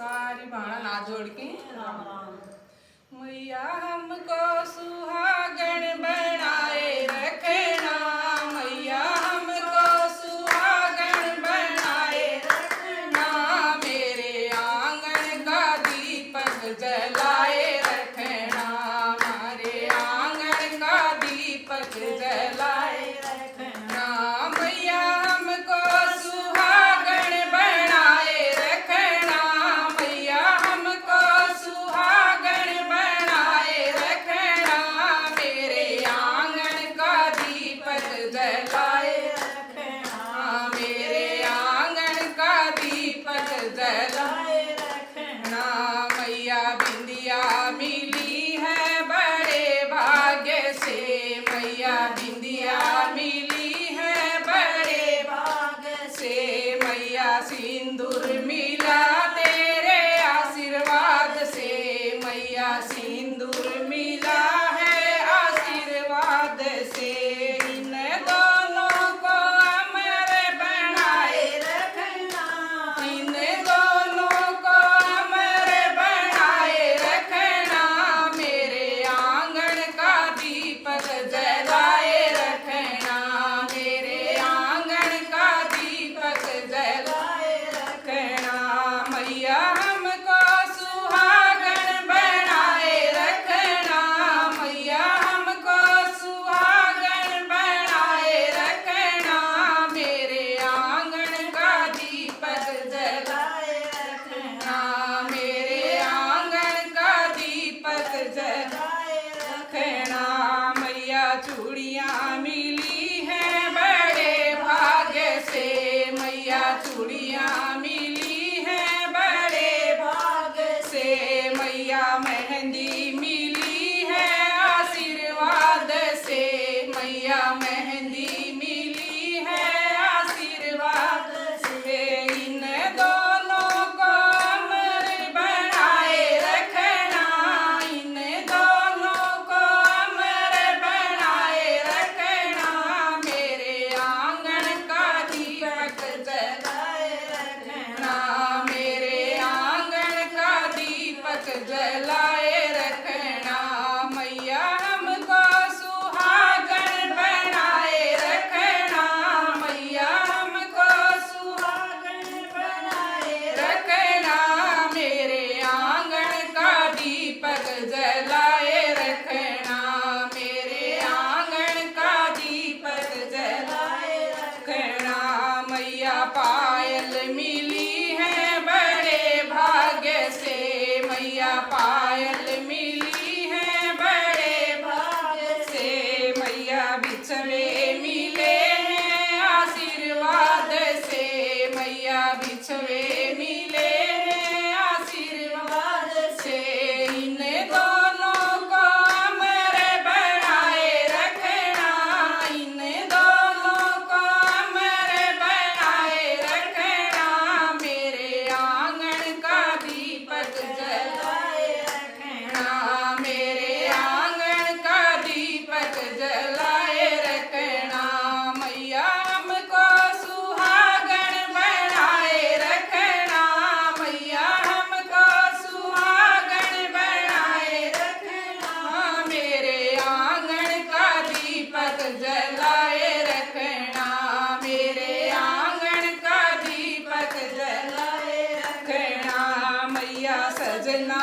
सारी बाणा ना जोड़ के राम राम। मैया हमको सुहागन बनाए रखना, मैया हमको सुहागन बनाए रखना, मेरे आंगन का दीपक जलाए रखना, हमारे आंगन का दीपक जलाए रखना, मैया हमको सुहागन बनाए रखना, मैया हमको सुहागन बनाए रखना, मेरे आंगन का दीपक जलाए रखना, मेरे आंगन का दीपक जलाए रखना, मैया बिंदिया मिली है बड़े भाग्य से, मैया बिंदिया मिली है बड़े भाग्य से, मैया सिंदूर मिला तेरे आशीर्वाद से, मैया सिंदूर मिला है आशीर्वाद से, इन दोनों को अमर बनाए रखना, इन दोनों को अमर बनाए रखना, मेरे आंगन का दीपक जलाए रखना, मेरे आंगन का दीपक जलाए रखना, मैया हमको सुहागन बनाए रखना, मैया हमको सुहागन बनाए रखना, मेरे आंगन का दीपक जलाए रखना, मेरे आंगन का दीपक जलाए रखना, मैया चूड़ियाँ मिली हैं बड़े भाग्य से, मैया चूड़ियाँ मिली हैं बड़े भाग्य से, मैया मेहंदी मिली है आशीर्वाद से, मैया मेहंदी मिली है आशीर्वाद से, इन दोनों को अमर बनाए रखना, इन दोनों को अमर बनाए रखना, मेरे आंगन का दीपक जलाए रखना, मेरे आंगन का दीपक जलाए रखना, मैया हमको सुहागन बनाए रखना, मैया हमको सुहागन बनाए रखना, मेरे आंगन का दीपक जलाए रखना, मेरे आंगन का दीपक जलाए रखना, मैया पायल मिली है बड़े भाग्य से, मैया पायल मिली है बड़े भाग्य से, मैया बिछड़े मिले हैं आशीर्वाद से, मैया बिछड़े मिले हैं आशीर्वाद से, इन दोनों को अमर बनाए रखना, इन दोनों को अमर बनाए रखना, मेरे आंगन का दीपक जलाए रखना, मेरे आंगन का दीपक जलाए रखना, मैया हमको सुहागन बनाए रखना, मैया हमको सुहागन बनाए रखना, मेरे आंगन का दीपक जलाए रखना, मेरे आंगन का दीपक जलाए रखना, मैया सजना